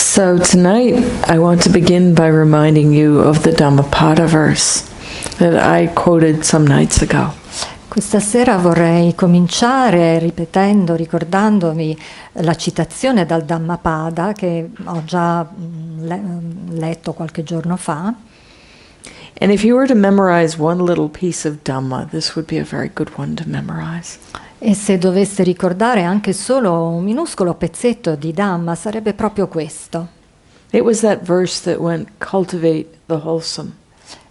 So tonight I want to begin by reminding you of the Dhammapada verse that I quoted some nights ago. Questa sera vorrei cominciare ricordandovi la citazione dal Dhammapada che ho già letto qualche giorno fa. And if you were to memorize one little piece of Dhamma, this would be a very good one to memorize. E se doveste ricordare anche solo un minuscolo pezzetto di Dhamma, sarebbe proprio questo. It was that verse that went, cultivate the wholesome.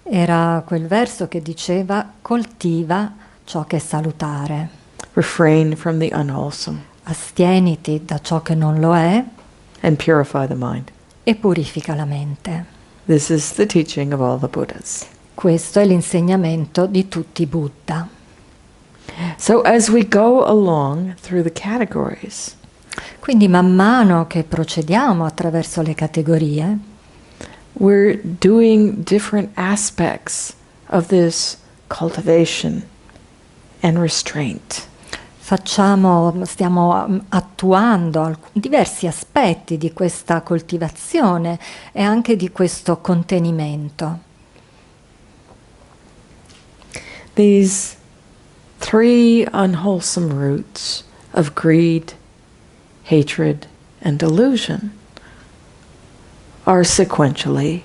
Era quel verso che diceva, coltiva ciò che è salutare. Refrain from the unwholesome. Astieniti da ciò che non lo è. And purify the mind. E purifica la mente. This is the teaching of all the Buddhas. Questo è l'insegnamento di tutti i Buddha. So as we go along through the categories, quindi man mano che procediamo attraverso le categorie, we're doing different aspects of this cultivation and restraint. Stiamo attuando diversi aspetti di questa coltivazione e anche di questo contenimento. These three unwholesome roots of greed, hatred, and delusion are sequentially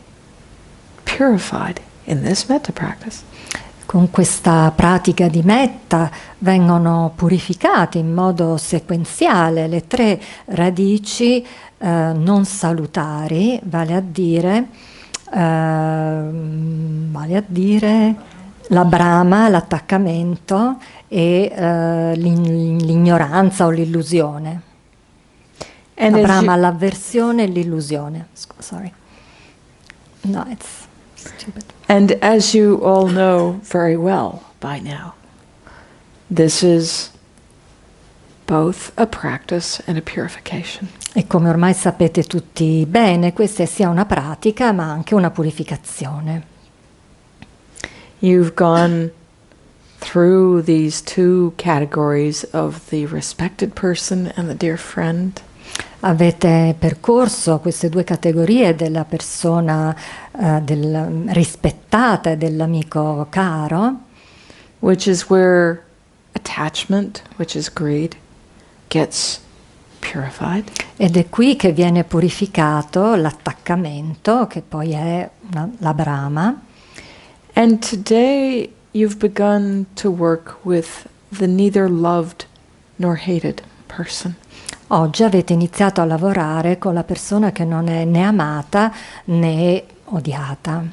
purified in this metta practice. Con questa pratica di metta vengono purificate in modo sequenziale le tre radici non salutari, vale a dire la brama, l'attaccamento e l'ignoranza o l'illusione. La brama, l'avversione e l'illusione. Sorry. No, it's stupid. And as you all know very well by now, this is both a practice and a purification. E come ormai sapete tutti bene, questa è sia una pratica ma anche una purificazione. You've gone through these two categories of the respected person and the dear friend. Avete percorso queste due categorie della persona rispettata e dell'amico caro, which is where attachment, which is greed, gets purified. Ed è qui che viene purificato l'attaccamento, che poi è la brama. And today you've begun to work with the neither loved nor hated person. Oggi avete iniziato a lavorare con la persona che non è né amata né odiata.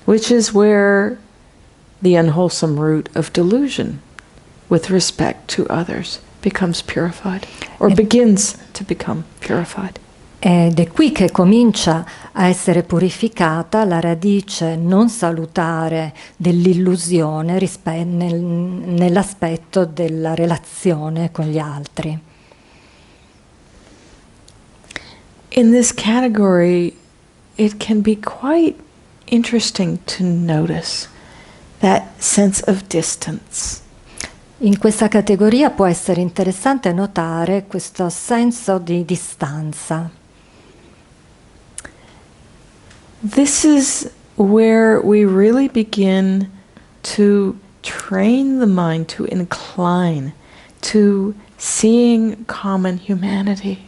Which is where the unwholesome root of delusion with respect to others becomes purified, or begins to become purified. Ed è qui che comincia a essere purificata la radice non salutare dell'illusione nell'aspetto della relazione con gli altri. In this category, it can be quite interesting to notice that sense of distance. In questa categoria può essere interessante notare questo senso di distanza. This is where we really begin to train the mind to incline to seeing common humanity.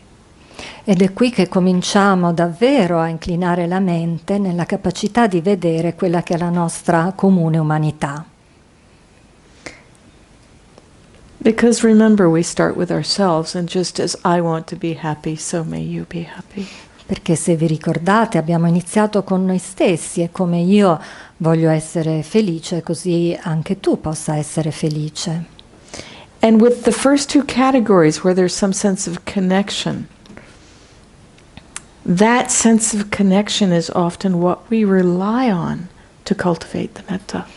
Ed è qui che cominciamo davvero a inclinare la mente nella capacità di vedere quella che è la nostra comune umanità. Because remember, we start with ourselves, and just as I want to be happy, so may you be happy. Perché se vi ricordate abbiamo iniziato con noi stessi e come io voglio essere felice, così anche tu possa essere felice. And with the first two categories where there's some sense of connection, that sense of connection is often what we rely on to cultivate the metta.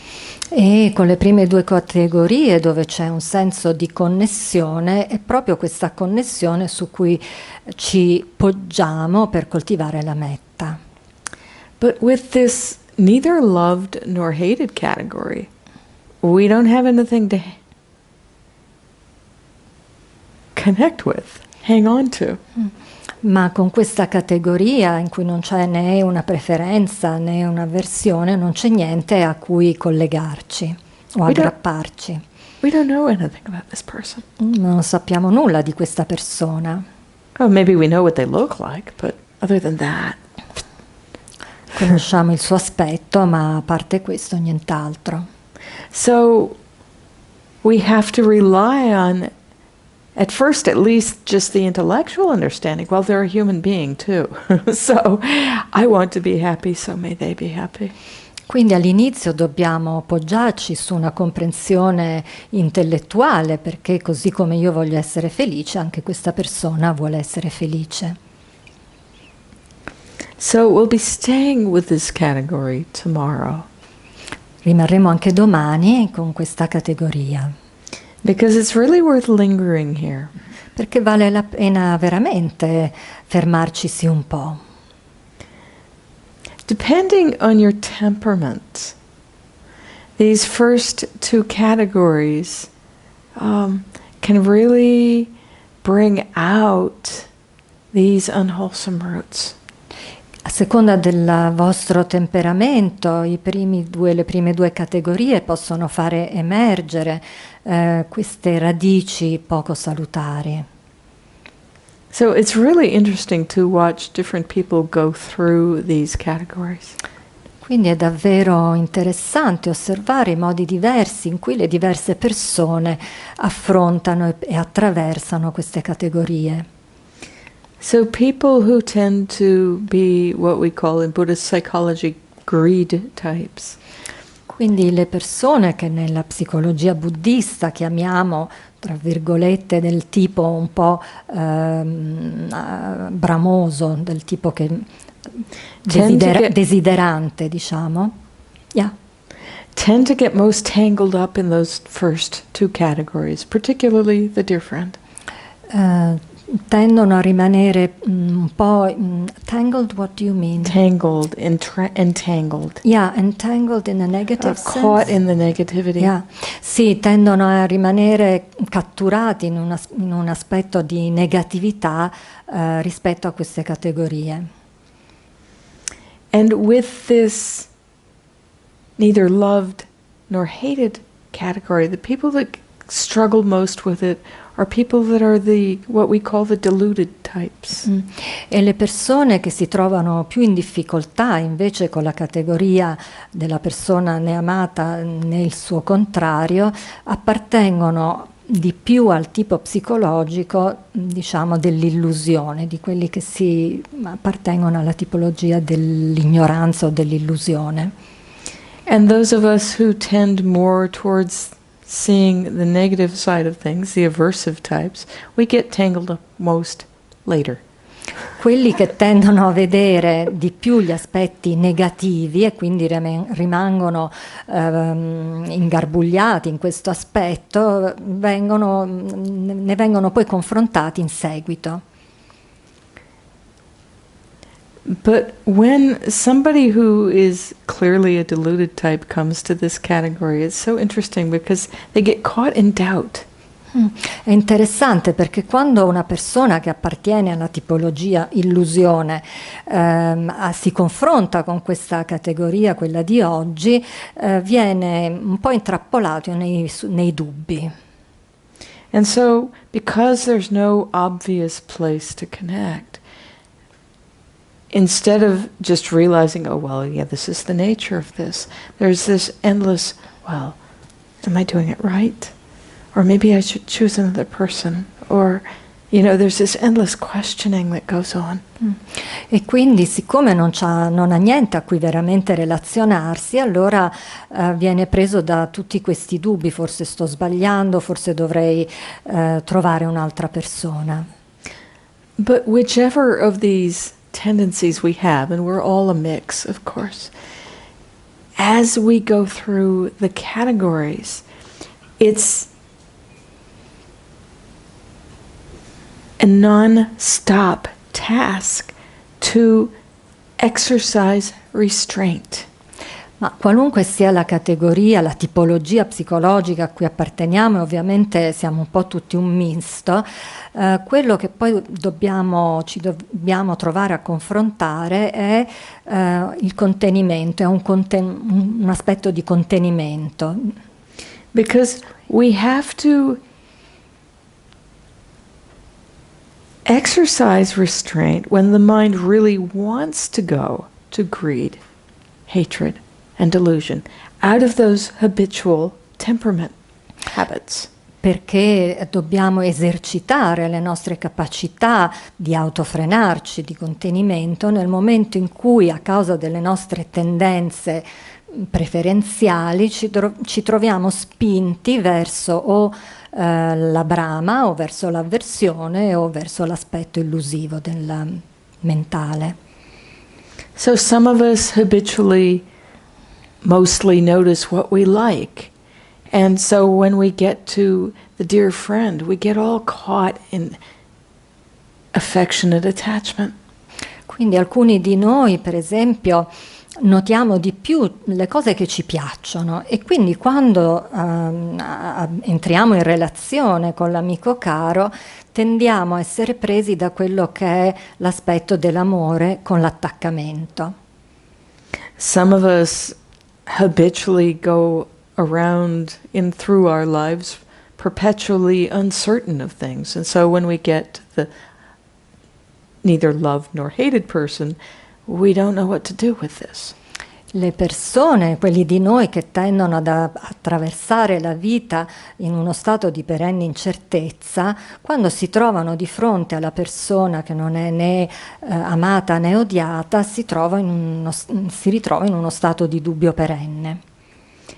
E con le prime due categorie dove c'è un senso di connessione, è proprio questa connessione su cui ci poggiamo per coltivare la metta. But with this neither loved nor hated category, we don't have anything to connect with, hang on to. Ma con questa categoria in cui non c'è né una preferenza né un'avversione, non c'è niente a cui collegarci o aggrapparci. We don't know anything about this person. Non sappiamo nulla di questa persona. Oh, maybe we know what they look like, but other than that. Conosciamo il suo aspetto, ma a parte questo nient'altro. So we have to rely on, at first at least, just the intellectual understanding. Well, they're a human being too. So I want to be happy, so may they be happy. Quindi all'inizio dobbiamo appoggiarci su una comprensione intellettuale, perché così come io voglio essere felice, anche questa persona vuole essere felice. So we'll be staying with this category tomorrow. Rimarremo anche domani con questa categoria. Because it's really worth lingering here. Perché vale la pena veramente fermarcisi un po'. Depending on your temperament, these first two categories can really bring out these unwholesome roots. A seconda del vostro temperamento, le prime due categorie possono fare emergere queste radici poco salutari. So it's really interesting to watch different people go through these categories. Quindi è davvero interessante osservare i modi diversi in cui le diverse persone affrontano e attraversano queste categorie. So people who tend to be what we call in Buddhist psychology greed types. Quindi le persone che nella psicologia buddista chiamiamo, tra virgolette, del tipo un po' bramoso, del tipo che desiderante, diciamo. Yeah. Tend to get most tangled up in those first two categories, particularly the dear friend. Tendono a rimanere un po' tangled. What do you mean? Tangled, entangled. Yeah, entangled in a negative sense. Caught in the negativity. Yeah. Sì, tendono a rimanere catturati in un aspetto di negatività rispetto a queste categorie. And with this neither loved nor hated category, the people that struggle most with it are people that are what we call the deluded types. E le persone che si trovano più in difficoltà invece con la categoria della persona né amata né il suo contrario appartengono di più al tipo psicologico, diciamo, dell'illusione, di quelli che si appartengono alla tipologia dell'ignoranza o dell'illusione. And those of us who tend more towards seeing the negative side of things, the aversive types, we get tangled up most later. Quelli che tendono a vedere di più gli aspetti negativi e quindi rimangono ingarbugliati in questo aspetto, ne vengono poi confrontati in seguito. But when somebody who is clearly a deluded type comes to this category, it's so interesting because they get caught in doubt. È interessante perché quando una persona che appartiene alla tipologia illusione si confronta con questa categoria, quella di oggi, viene un po' intrappolato nei dubbi. And so, because there's no obvious place to connect, instead of just realizing, oh, well, yeah, this is the nature of this, there's this endless, well, am I doing it right? Or maybe I should choose another person. Or, there's this endless questioning that goes on. E quindi, siccome non ha niente a cui veramente relazionarsi, allora viene preso da tutti questi dubbi, forse sto sbagliando, forse dovrei trovare un'altra persona. But whichever of these tendencies we have, and we're all a mix, of course, as we go through the categories, it's a non-stop task to exercise restraint. Ma qualunque sia la categoria, la tipologia psicologica a cui apparteniamo, e ovviamente siamo un po' tutti un misto, quello che poi ci dobbiamo trovare a confrontare è il contenimento, è un aspetto di contenimento. Because we have to exercise restraint when the mind really wants to go to greed, hatred, and delusion, out of those habitual temperament habits. Perché dobbiamo esercitare le nostre capacità di autofrenarci, di contenimento, nel momento in cui, a causa delle nostre tendenze preferenziali, ci troviamo spinti verso o la brama, o verso l'avversione, o verso l'aspetto illusivo del mentale. So some of us habitually mostly notice what we like. And so when we get to the dear friend, we get all caught in affectionate attachment. Quindi alcuni di noi, per esempio, notiamo di più le cose che ci piacciono e quindi quando entriamo in relazione con l'amico caro tendiamo a essere presi da quello che è l'aspetto dell'amore con l'attaccamento. Some of us habitually go around through our lives perpetually uncertain of things, and so when we get the neither loved nor hated person, we don't know what to do with this. Le persone, quelli di noi che tendono ad attraversare la vita in uno stato di perenne incertezza, quando si trovano di fronte alla persona che non è né amata né odiata, si ritrova in uno stato di dubbio perenne.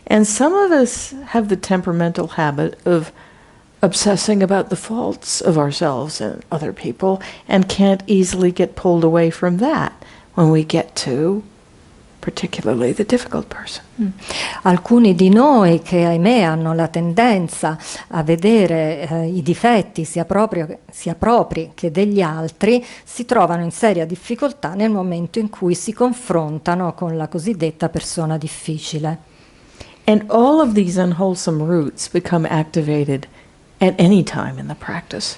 And some of us have the temperamental habit of obsessing about the faults of ourselves and other people and can't easily get pulled away from that when we get to particularly the difficult person. Alcuni di noi che ahimè hanno la tendenza a vedere i difetti sia propri che degli altri si trovano in seria difficoltà nel momento in cui si confrontano con la cosiddetta persona difficile. And all of these unwholesome roots become activated at any time in the practice.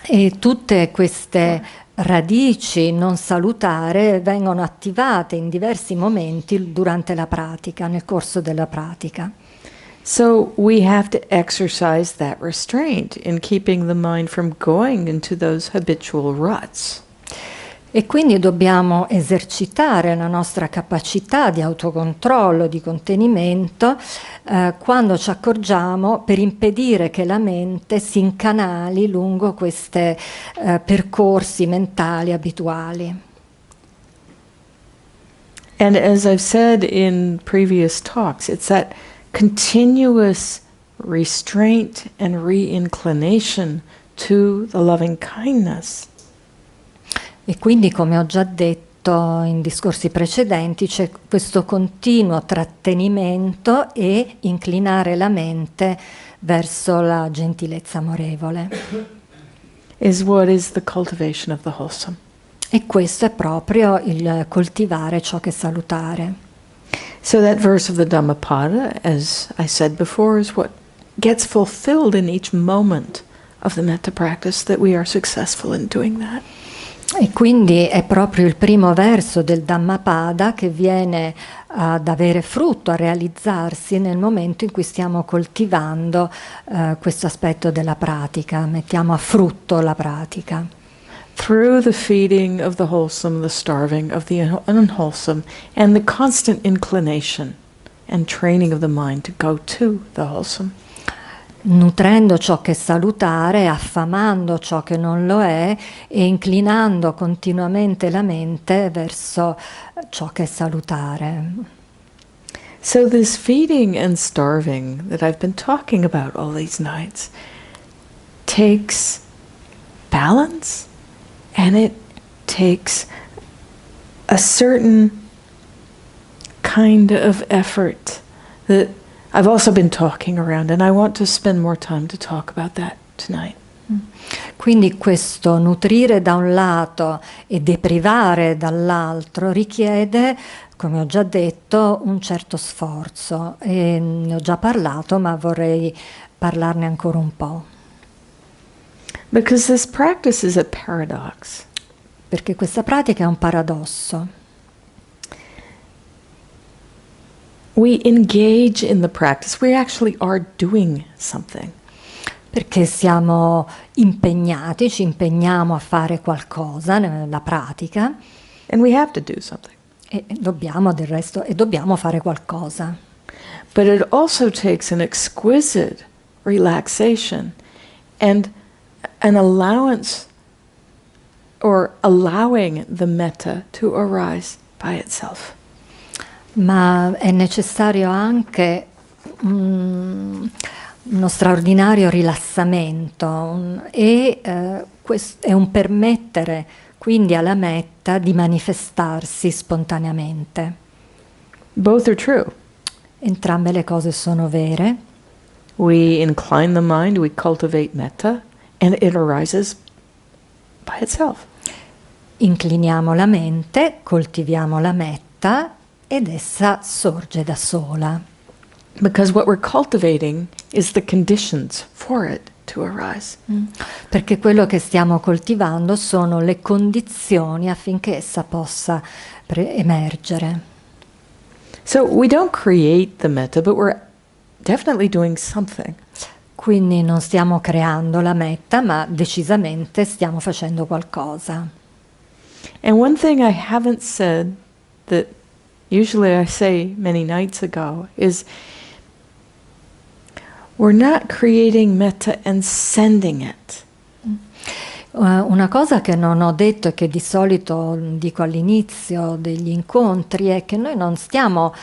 E tutte queste radici non salutare vengono attivate in diversi momenti durante la pratica, nel corso della pratica. So we have to exercise that restraint in keeping the mind from going into those habitual ruts. E quindi dobbiamo esercitare la nostra capacità di autocontrollo, di contenimento, quando ci accorgiamo per impedire che la mente si incanali lungo questi percorsi mentali abituali. And as I've said in previous talks, it's that continuous restraint and reinclination to the loving kindness. E quindi, come ho già detto in discorsi precedenti, c'è questo continuo trattenimento e inclinare la mente verso la gentilezza amorevole. Is what is the cultivation of the wholesome. E questo è proprio il coltivare ciò che è salutare. So that verse of the Dhammapada, as I said before, is what gets fulfilled in each moment of the metta practice, that we are successful in doing that. E quindi è proprio il primo verso del Dhammapada che viene ad avere frutto, a realizzarsi nel momento in cui stiamo coltivando questo aspetto della pratica, mettiamo a frutto la pratica. Through the feeding of the wholesome, the starving of the unwholesome, and the constant inclination and training of the mind to go to the wholesome. Nutrendo ciò che è salutare, affamando ciò che non lo è e inclinando continuamente la mente verso ciò che è salutare. So this feeding and starving that I've been talking about all these nights takes balance, and it takes a certain kind of effort that I've also been talking around, and I want to spend more time to talk about that tonight. Quindi questo nutrire da un lato e deprivare dall'altro richiede come ho già detto, un certo sforzo, e ne ho già parlato, ma vorrei parlarne ancora un po'. Because this practice is a paradox. Perché questa pratica è un paradosso. We engage in the practice. We actually are doing something. Perché siamo impegnati, ci impegniamo a fare qualcosa nella pratica. And we have to do something. E dobbiamo fare qualcosa. But it also takes an exquisite relaxation and an allowance or allowing the metta to arise by itself. Ma è necessario anche uno straordinario rilassamento e è un permettere quindi alla metta di manifestarsi spontaneamente. Both are true. Entrambe le cose sono vere. We incline the mind, we cultivate metta, and it arises by itself. Incliniamo la mente, coltiviamo la metta ed essa sorge da sola. Because what we're cultivating is the conditions for it to arise. Perché quello che stiamo coltivando sono le condizioni affinché essa possa emergere. So we don't create the metta, but we're definitely doing something. Quindi non stiamo creando la metta, ma decisamente stiamo facendo qualcosa. And one thing I haven't said that usually I say many nights ago is we're not creating metta and sending it. Una cosa che non ho detto e che di solito dico all'inizio degli incontri è che noi non stiamo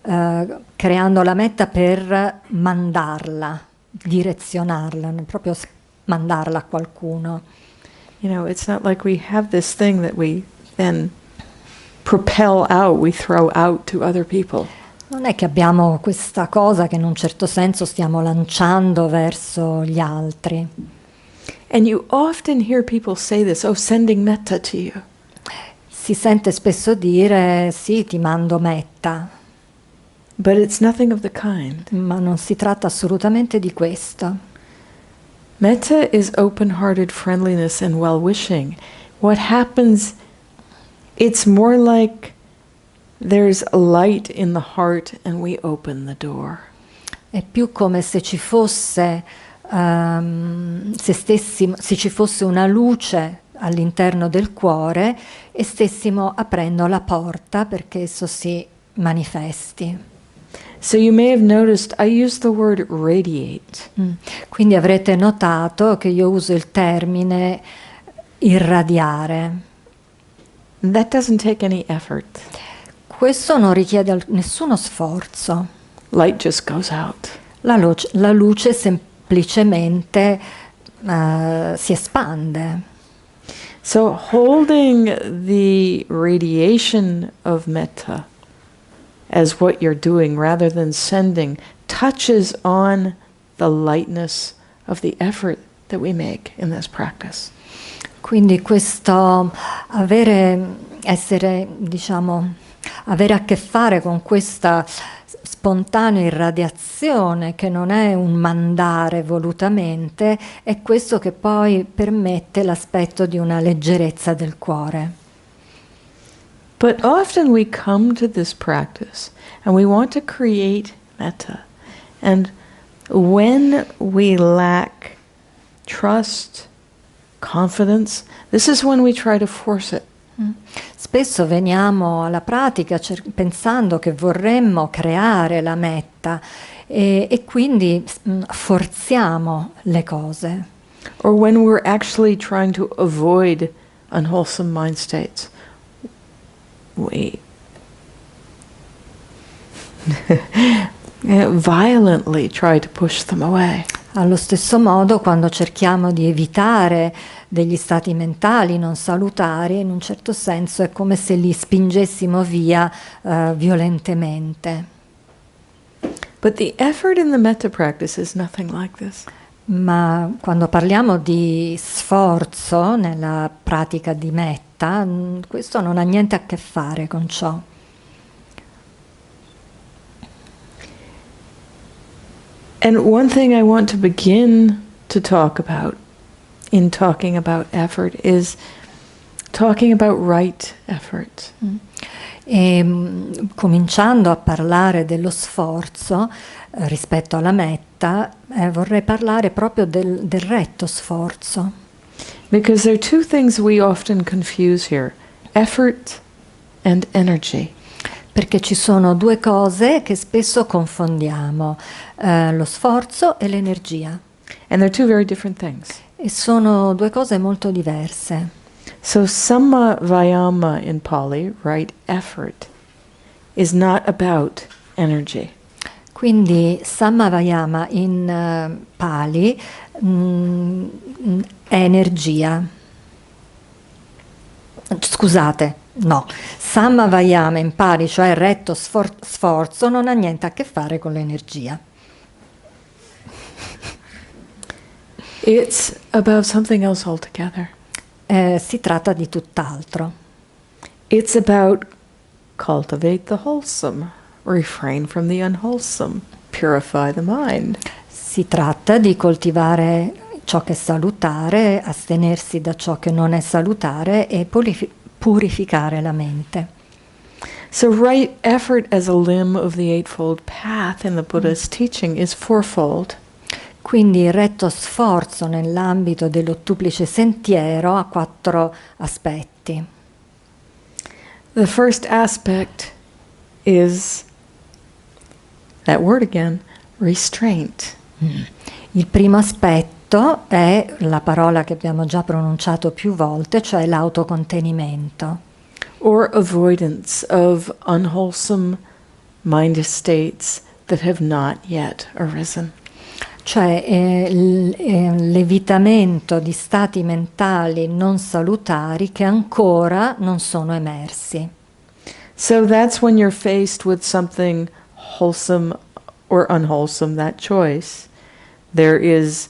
creando la metta per mandarla, direzionarla, proprio mandarla a qualcuno. You know, it's not like we have this thing that we then propel out, we throw out to other people. Non è che abbiamo questa cosa che in un certo senso stiamo lanciando verso gli altri. And you often hear people say this, oh, sending metta to you. Si sente spesso dire, sì, ti mando metta. But it's nothing of the kind. Ma non si tratta assolutamente di questo. Metta is open-hearted friendliness and well-wishing. What happens, it's more like there's a light in the heart and we open the door. È più come se ci fosse, se ci fosse una luce all'interno del cuore e stessimo aprendo la porta perché esso si manifesti. So you may have noticed I use the word radiate. Quindi avrete notato che io uso il termine irradiare. That doesn't take any effort. Questo non richiede nessuno sforzo. Light just goes out. La luce semplicemente si espande. So holding the radiation of metta as what you're doing rather than sending touches on the lightness of the effort that we make in this practice. Quindi questo avere a che fare con questa spontanea irradiazione che non è un mandare volutamente, è questo che poi permette l'aspetto di una leggerezza del cuore. But often we come to this practice and we want to create metta. And when we lack trust, confidence, this is when we try to force it. Spesso veniamo alla pratica pensando che vorremmo creare la metta e quindi forziamo le cose. Or when we're actually trying to avoid unwholesome mind states. We violently try to push them away. Allo stesso modo, quando cerchiamo di evitare degli stati mentali non salutari, in un certo senso è come se li spingessimo via violentemente. But the effort in the metta practice is nothing like this. Ma quando parliamo di sforzo nella pratica di metta, questo non ha niente a che fare con ciò. And one thing I want to begin to talk about in talking about effort is talking about right effort. E cominciando a parlare dello sforzo rispetto alla metta, vorrei parlare proprio del retto sforzo. Because there are two things we often confuse here, effort and energy. Perché ci sono due cose che spesso confondiamo, lo sforzo e l'energia. And they're two very different things. E sono due cose molto diverse. So samma vayama in Pali, right effort, is not about energy. Quindi Samavayama in Pali è energia. Scusate, no. Samavayama in Pali, cioè retto sforzo, non ha niente a che fare con l'energia. It's about something else altogether. Si tratta di tutt'altro. It's about cultivate the wholesome, refrain from the unwholesome, purify the mind. Si tratta di coltivare ciò che è salutare, astenersi da ciò che non è salutare e purificare la mente. So right effort as a limb of the Eightfold Path in the Buddha's teaching is fourfold. Quindi il retto sforzo nell'ambito dell'ottuplice sentiero ha 4 aspetti. The first aspect is, that word again, restraint. Il primo aspetto è la parola che abbiamo già pronunciato più volte, cioè l'autocontenimento. Or avoidance of unwholesome mind states that have not yet arisen. Cioè l'evitamento di stati mentali non salutari che ancora non sono emersi. So that's when you're faced with something wholesome or unwholesome, that choice. There is,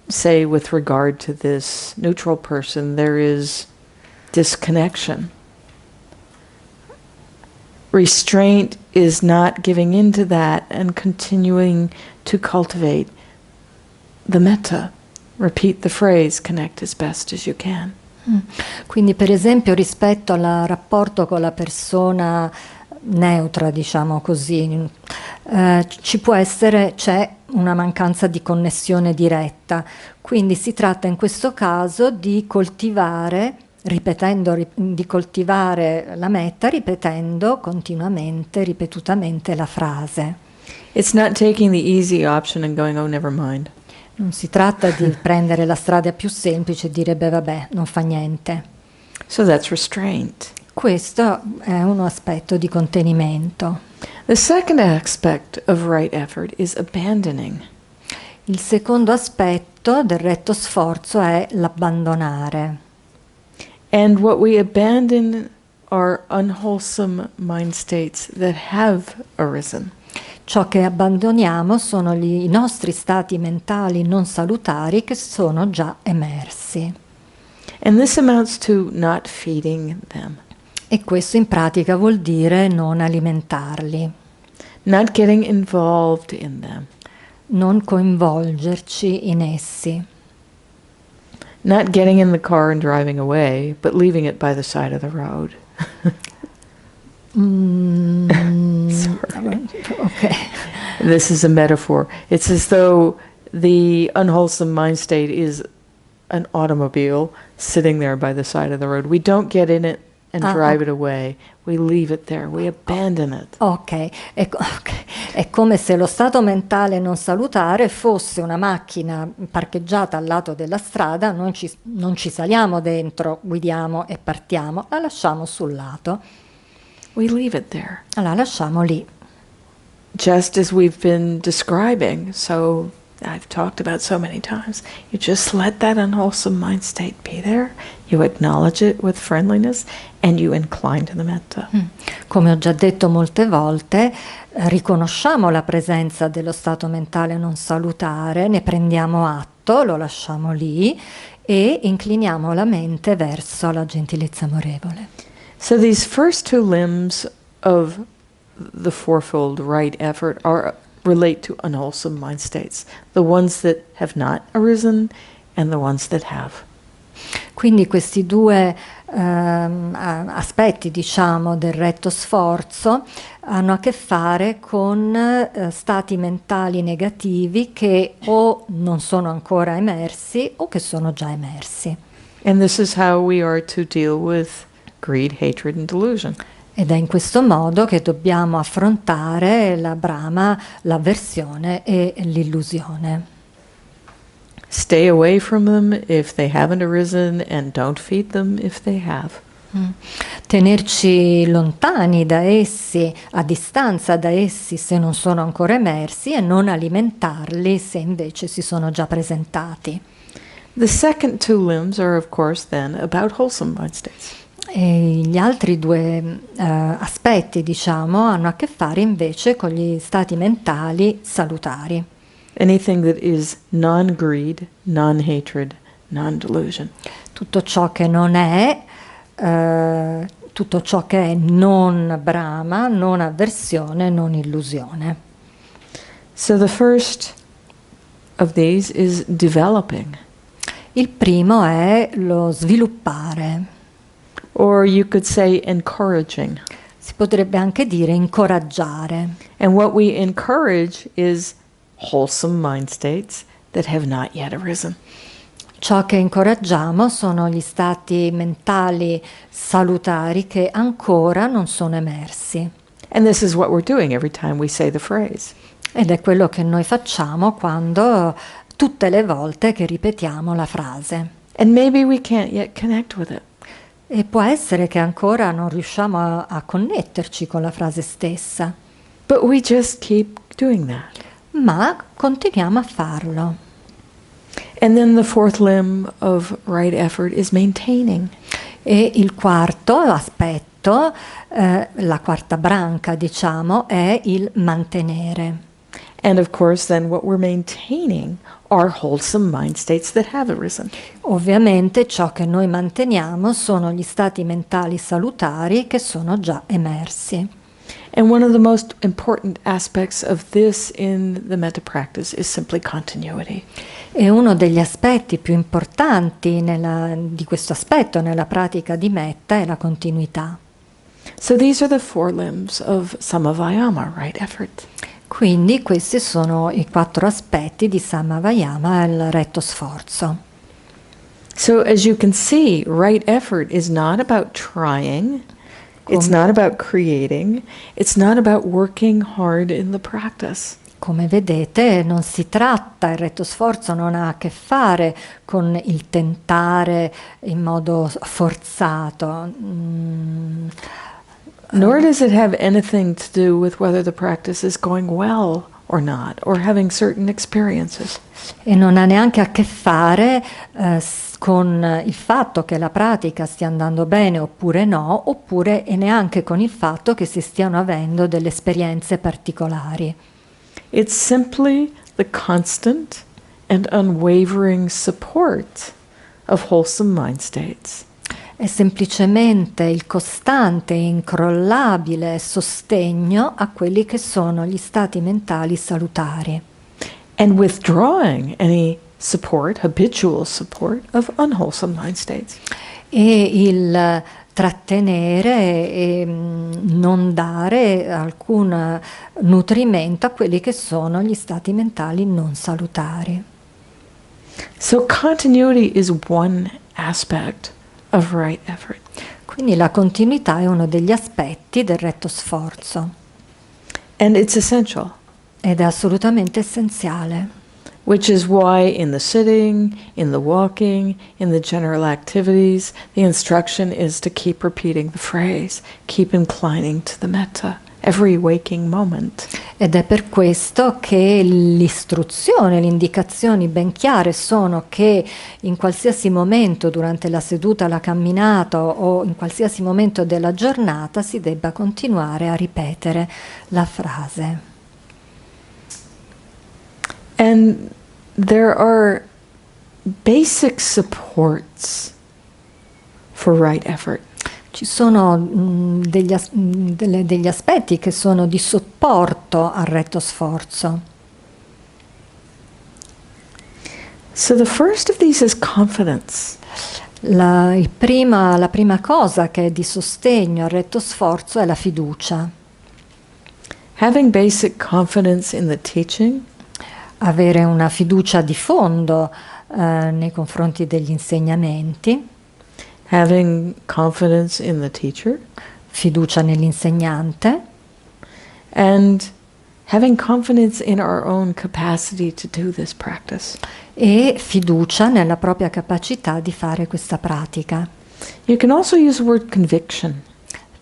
say, with regard to this neutral person, there is disconnection. Restraint is not giving in to that and continuing to cultivate the metta. Repeat the phrase, connect as best as you can. Quindi per esempio rispetto al rapporto con la persona neutra, diciamo così, c'è una mancanza di connessione diretta, quindi si tratta in questo caso di coltivare, di coltivare la metta ripetendo continuamente, ripetutamente la frase. It's not taking the easy option and going, oh, never mind. Non si tratta di prendere la strada più semplice e dire, beh, vabbè, non fa niente. So that's restraint. Questo è un aspetto di contenimento. The second aspect of right effort is abandoning. Il secondo aspetto del retto sforzo è l'abbandonare. And what we abandon are unwholesome mind states that have arisen. Ciò che abbandoniamo sono i nostri stati mentali non salutari che sono già emersi. And this amounts to not feeding them. E questo in pratica vuol dire non alimentarli. Not getting involved in them. Non coinvolgerci in essi. Not getting in the car and driving away, but leaving it by the side of the road. Sorry. Okay. This is a metaphor. It's as though the unwholesome mind state is an automobile sitting there by the side of the road. We don't get in it and drive it away. We leave it there. We abandon it. Ok, è come se lo stato mentale non salutare fosse una macchina parcheggiata al lato della strada, non ci saliamo dentro, guidiamo e partiamo, la lasciamo sul lato. We leave it there. La lasciamo lì. Just as we've been describing, so I've talked about so many times, you just let that unwholesome mind state be there, you acknowledge it with friendliness, and you incline to the metta. Come ho già detto molte volte, riconosciamo la presenza dello stato mentale non salutare, ne prendiamo atto, lo lasciamo lì e incliniamo la mente verso la gentilezza amorevole. So these first two limbs of the fourfold right effort are relate to unwholesome mind states, the ones that have not arisen and the ones that have. Quindi questi due aspetti, diciamo, del retto sforzo hanno a che fare con stati mentali negativi che o non sono ancora emersi o che sono già emersi. And this is how we are to deal with greed, hatred, and delusion. Ed è in questo modo che dobbiamo affrontare la brama, l'avversione e l'illusione. Stay away from them if they haven't arisen and don't feed them if they have. Tenerci lontani da essi, a distanza da essi se non sono ancora emersi e non alimentarli se invece si sono già presentati. The second two limbs are of course then about wholesome mind states. E gli altri due aspetti, diciamo, hanno a che fare invece con gli stati mentali salutari. Anything that is non-greed, non-hatred, non-delusion. Tutto ciò che non è, tutto ciò che è non brama, non avversione, non illusione. So the first of these is developing. Il primo è lo sviluppare. Or you could say encouraging. Si potrebbe anche dire incoraggiare. And what we encourage is wholesome mind states that have not yet arisen. Ciò che incoraggiamo sono gli stati mentali salutari che ancora non sono emersi. And this is what we're doing every time we say the phrase. Ed è quello che noi facciamo tutte le volte che ripetiamo la frase. And maybe we can't yet connect with it. E può essere che ancora non riusciamo a connetterci con la frase stessa. But we just keep doing that. Ma continuiamo a farlo. And then the fourth limb of right effort is maintaining. E il quarto aspetto, la quarta branca, diciamo, è il mantenere. And of course then what we're maintaining are wholesome mind states that have arisen. Ovviamente ciò che noi manteniamo sono gli stati mentali salutari che sono già emersi. And one of the most important aspects of this in the metta practice is simply continuity. E uno degli aspetti più importanti di questo aspetto nella pratica di metta è la continuità. So these are the four limbs of Samavayama, right effort. Quindi questi sono i 4 aspetti di Samavayama, il retto sforzo. So as you can see, right effort is not about trying. It's not about creating. It's not about working hard in the practice. Come vedete, non si tratta, il retto sforzo non ha a che fare con il tentare in modo forzato. Nor does it have anything to do with whether the practice is going well or not, or having certain experiences. E non ha neanche a che fare con il fatto che la pratica stia andando bene oppure no, oppure e neanche con il fatto che si stiano avendo delle esperienze particolari. It's simply the constant and unwavering support of wholesome mind states. È semplicemente il costante e incrollabile sostegno a quelli che sono gli stati mentali salutari. And withdrawing any support, habitual support of unwholesome mind states. E il trattenere e non dare alcun nutrimento a quelli che sono gli stati mentali non salutari. So continuity is one aspect of right effort. Quindi la continuità è uno degli aspetti del retto sforzo. And it's essential. Ed è assolutamente essenziale. Which is why in the sitting, in the walking, in the general activities, the instruction is to keep repeating the phrase, keep inclining to the metta, every waking moment. Ed è per questo che l'istruzione, le indicazioni ben chiare sono che in qualsiasi momento durante la seduta, la camminata o in qualsiasi momento della giornata si debba continuare a ripetere la frase. And there are basic supports for right effort. Ci sono degli aspetti che sono di supporto al retto sforzo. So the first of these is confidence. La prima cosa che è di sostegno al retto sforzo è la fiducia. Having basic confidence in the teaching. Avere una fiducia di fondo nei confronti degli insegnamenti. Having confidence in the teacher. Fiducia nell'insegnante. And having confidence in our own capacity to do this practice. E fiducia nella propria capacità di fare questa pratica. You can also use the word conviction.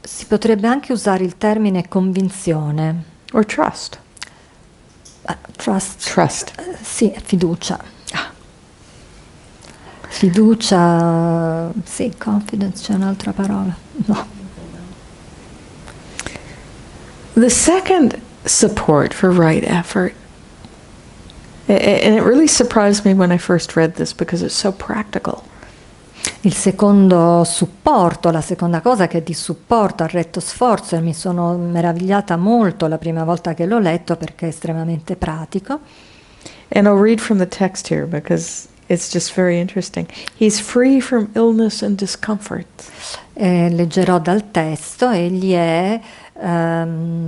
Si potrebbe anche usare il termine convinzione. Or trust. Trust. Sì, fiducia. Fiducia, sì, confidence, c'è un'altra parola. No. The second support for right effort, and it really surprised me when I first read this because it's so practical. Il secondo supporto, la seconda cosa che è di supporto al retto sforzo, e mi sono meravigliata molto la prima volta che l'ho letto perché è estremamente pratico. And I'll read from the text here because it's just very interesting. He's free from illness and discomfort. Leggerò dal testo, egli è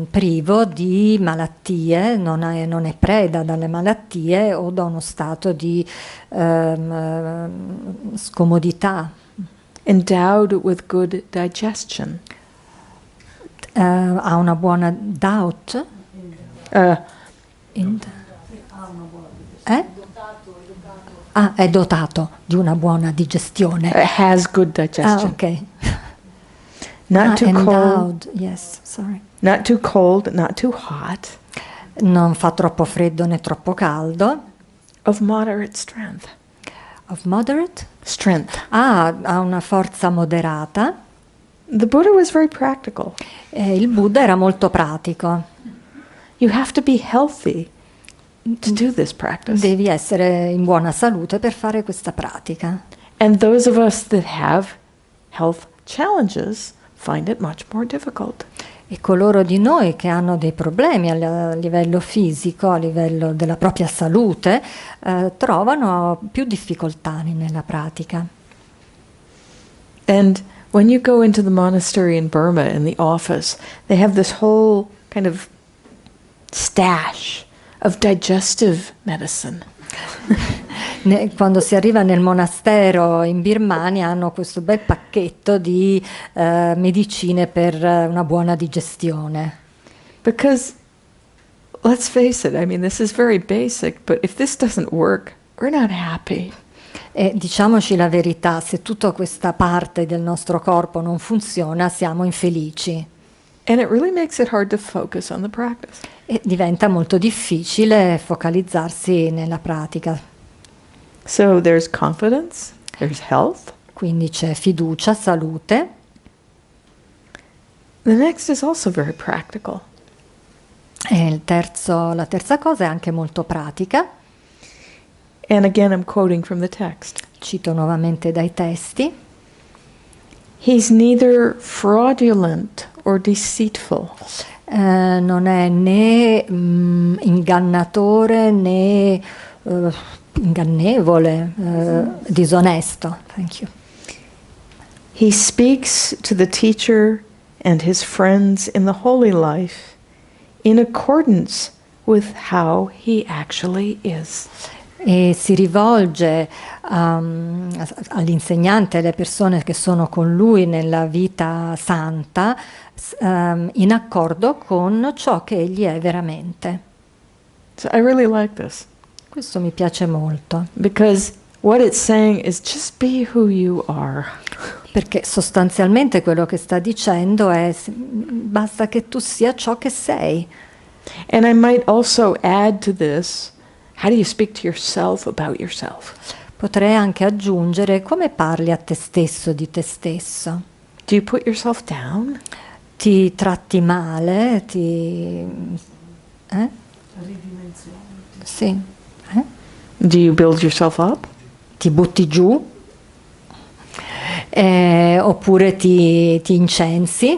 privo di malattie, non è preda dalle malattie o da uno stato di scomodità. Endowed with good digestion. Ha una buona doubt? È dotato di una buona digestione. Has good digestion. Ok. Not too endowed. cold. Yes, sorry. Not too cold, not too hot. Non fa troppo freddo né troppo caldo. Of moderate strength. Of moderate? Strength. Ha una forza moderata. The Buddha was very practical. Il Buddha era molto pratico. You have to be healthy to do this practice. Devi essere in buona salute per fare questa pratica. And those of us that have health challenges find it much more difficult. E coloro di noi che hanno dei problemi a livello fisico, a livello della propria salute, trovano più difficoltà nella pratica. And when you go into the monastery in Burma, in the office, they have this whole kind of stash of digestive medicine. Quando si arriva nel monastero in Birmania hanno questo bel pacchetto di medicine per una buona digestione. Because, let's face it, I mean, this is very basic, but if this doesn't work, we're not happy. E diciamoci la verità, se tutta questa parte del nostro corpo non funziona, siamo infelici. And it really makes it hard to focus on the practice. E diventa molto difficile focalizzarsi nella pratica. So there's confidence, there's health. Quindi c'è fiducia, salute. The next is also very practical. E la terza cosa è anche molto pratica. And again, I'm quoting from the text. Cito nuovamente dai testi. He's neither fraudulent or deceitful. Non è né ingannatore né ingannevole, disonesto. Thank you. He speaks to the teacher and his friends in the holy life in accordance with how he actually is. E si rivolge all'insegnante e alle persone che sono con lui nella vita santa in accordo con ciò che egli è veramente. So I really like this. Questo mi piace molto. Because what it's saying is just be who you are. Perché sostanzialmente quello che sta dicendo è basta che tu sia ciò che sei. And I might also add to this, how do you speak to yourself about yourself? Potrei anche aggiungere come parli a te stesso di te stesso. Do you put yourself down? Ti tratti male? Sì. Do you build yourself up? Ti butti giù? oppure ti incensi.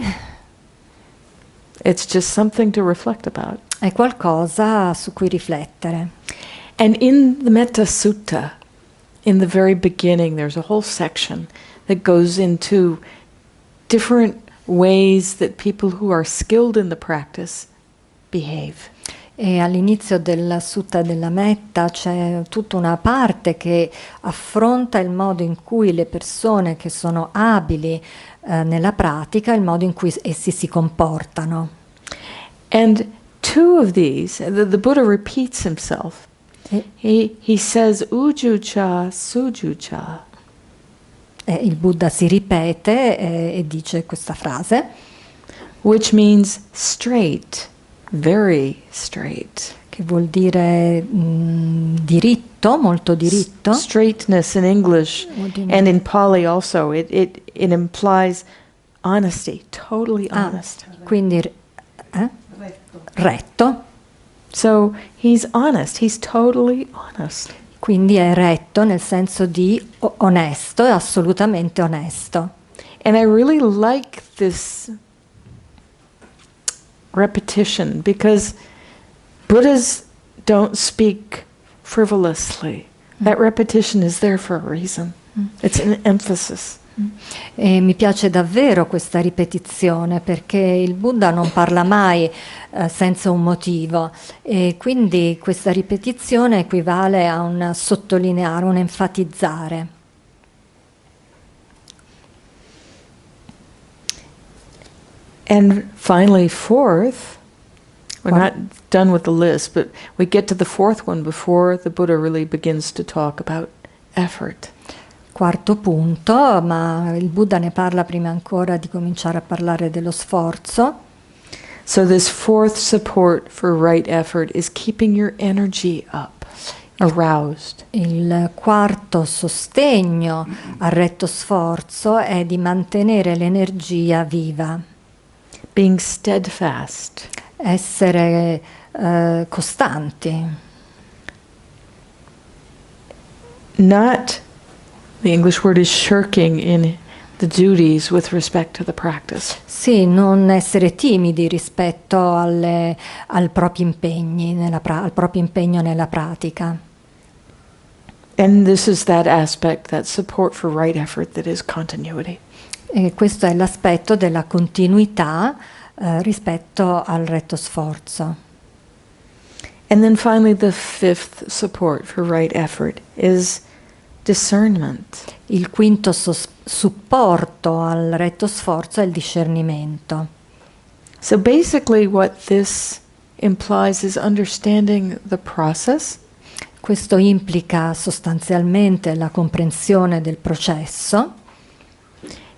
It's just something to reflect about. È qualcosa su cui riflettere. And in the Metta Sutta, in the very beginning, there's a whole section that goes into different ways that people who are skilled in the practice behave. E all'inizio del Sutta della Metta c'è tutta una parte che affronta il modo in cui le persone che sono abili nella pratica, il modo in cui essi si comportano. And two of these, the Buddha repeats himself. He says ujucha sujucha. Il Buddha si ripete e dice questa frase. Which means straight, very straight. Che vuol dire diritto, molto diritto. Straightness in English and in Pali also. It implies honesty, totally honest. Quindi retto. So he's honest, he's totally honest. Quindi è retto nel senso di onesto, è assolutamente onesto. And I really like this repetition because Buddhas don't speak frivolously. That repetition is there for a reason. It's an emphasis. E mi piace davvero questa ripetizione perché il Buddha non parla mai senza un motivo e quindi questa ripetizione equivale a un sottolineare, un enfatizzare. And finally, fourth, we're not done with the list, but we get to the fourth one before the Buddha really begins to talk about effort. Quarto punto, ma il Buddha ne parla prima ancora di cominciare a parlare dello sforzo. So this fourth support for right effort is keeping your energy up, aroused. Il quarto sostegno al retto sforzo è di mantenere l'energia viva. Being steadfast. Essere costanti. Not, the English word is shirking in the duties with respect to the practice. Sì, non essere timidi rispetto al proprio impegni, al proprio impegno nella pratica. And this is that aspect, that support for right effort that is continuity. E questo è l'aspetto della continuità rispetto al retto sforzo. And then finally the fifth support for right effort is discernment. Il quinto supporto al retto sforzo è il discernimento. So basically what this implies is understanding the process. Questo implica sostanzialmente la comprensione del processo.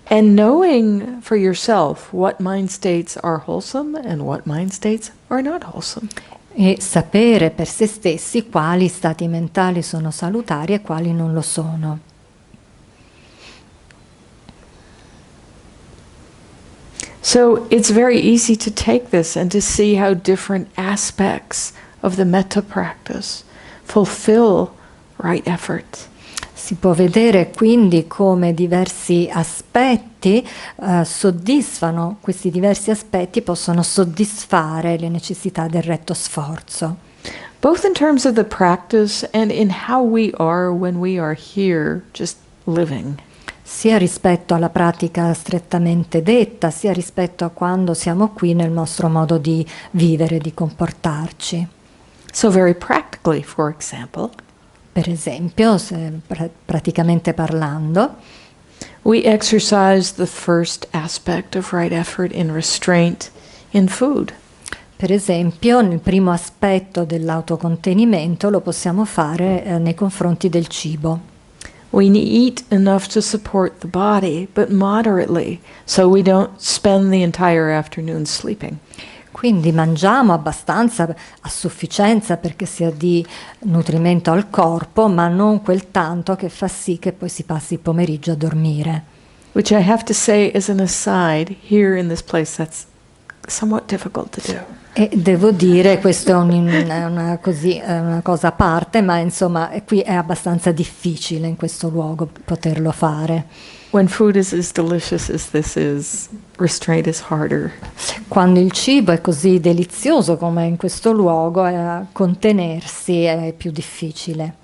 And knowing for yourself what mind states are wholesome and what mind states are not wholesome. E sapere per se stessi quali stati mentali sono salutari e quali non lo sono. So it's very easy to take this and to see how different aspects of the metta practice fulfill right effort. Si può vedere quindi come diversi aspetti soddisfano, questi diversi aspetti possono soddisfare le necessità del retto sforzo. Both in terms of the practice and in how we are when we are here just living. Sia rispetto alla pratica strettamente detta, sia rispetto a quando siamo qui nel nostro modo di vivere, di comportarci. So very practically, for example, per esempio, praticamente parlando, we exercise the first aspect of right effort in restraint in food. Per esempio, nel primo aspetto dell'autocontenimento lo possiamo fare nei confronti del cibo. We eat enough to support the body, but moderately, so we don't spend the entire afternoon sleeping. Quindi mangiamo abbastanza, a sufficienza perché sia di nutrimento al corpo, ma non quel tanto che fa sì che poi si passi il pomeriggio a dormire. Which I have to say as an aside, here in this place, that's somewhat difficult to do. E devo dire, questo è è una cosa a parte, ma insomma qui è abbastanza difficile in questo luogo poterlo fare. When food is as delicious as this is, restraint is harder. Quando il cibo è così delizioso come in questo luogo, contenersi è più difficile.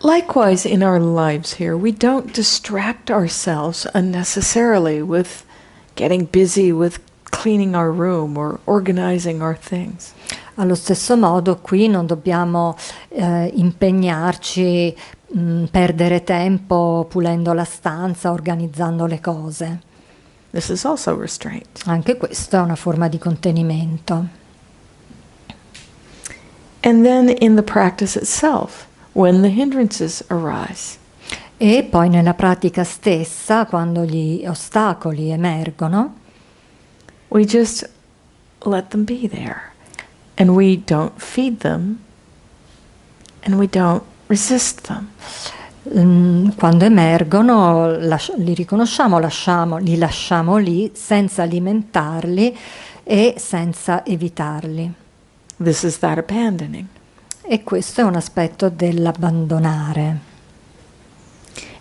Likewise, in our lives here, we don't distract ourselves unnecessarily with getting busy with cleaning our room or organizing our things. Allo stesso modo qui non dobbiamo impegnarci, perdere tempo pulendo la stanza, organizzando le cose. This is also restraint. Anche questa è una forma di contenimento. And then in the practice itself, when the hindrances arise. E poi nella pratica stessa, quando gli ostacoli emergono, we just let them be there. And we don't feed them. And we don't resist them. Quando emergono, li riconosciamo, li lasciamo lì senza alimentarli e senza evitarli. This is that abandoning. E questo è un aspetto dell'abbandonare.